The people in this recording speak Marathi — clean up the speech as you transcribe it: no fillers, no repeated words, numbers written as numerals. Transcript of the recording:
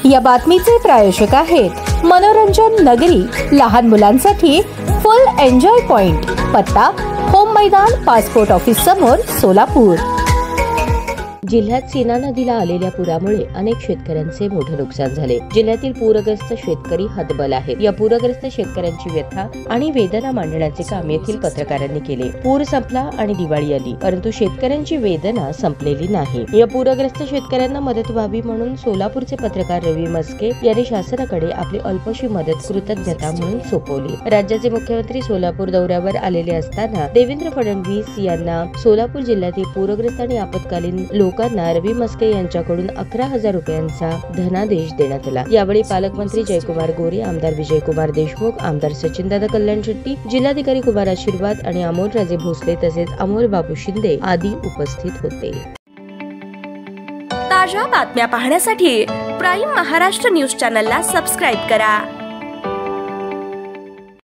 या बातमीचे प्रायोजक आहेत मनोरंजन नगरी, लहान मुलांसाठी फुल एन्जॉय पॉइंट, पत्ता होम मैदान, पासपोर्ट ऑफिस समोर, सोलापूर। जिल्ह्यात सीना नदीला आलेल्या पुरामुळे अनेक शेतकऱ्यांचे मोठे नुकसान झाले। जिल्ह्यातील पूरग्रस्त शेतकरी हतबल आहेत। या पूरग्रस्त शेतकऱ्यांची व्यथा आणि वेदना मांडण्याचे काम येथील पत्रकारांनी केले। पूर संपला आणि दिवाळी आली, परंतु शेतकऱ्यांची वेदना संपलेली नाही। या पूरग्रस्त शेतकऱ्यांना मदत व्हावी म्हणून सोलापूरचे पत्रकार रवी मस्के यांनी शासनाकडे आपली अल्पशी मदत कृतज्ञता म्हणून सोपवली। राज्याचे मुख्यमंत्री सोलापूर दौऱ्यावर आलेले असताना देवेंद्र फडणवीस यांना सोलापूर जिल्ह्यातील पूरग्रस्त आणि आपत्कालीन लोकांना रवी मस्के यांच्याकडून 11,000 रुपयांचा धनादेश देण्यात आला। यावेळी पालकमंत्री जयकुमार गोरे, आमदार विजयकुमार देशमुख, आमदार सचिनदादा कल्याण शेट्टी, जिल्हाधिकारी कुमार आशीर्वाद आणि अमोलराजे भोसले तसेच अमोल बाबू शिंदे आदी उपस्थित होते। ताज्या बातम्या पाहण्यासाठी प्राईम महाराष्ट्र न्यूज चॅनलला सबस्क्राईब करा।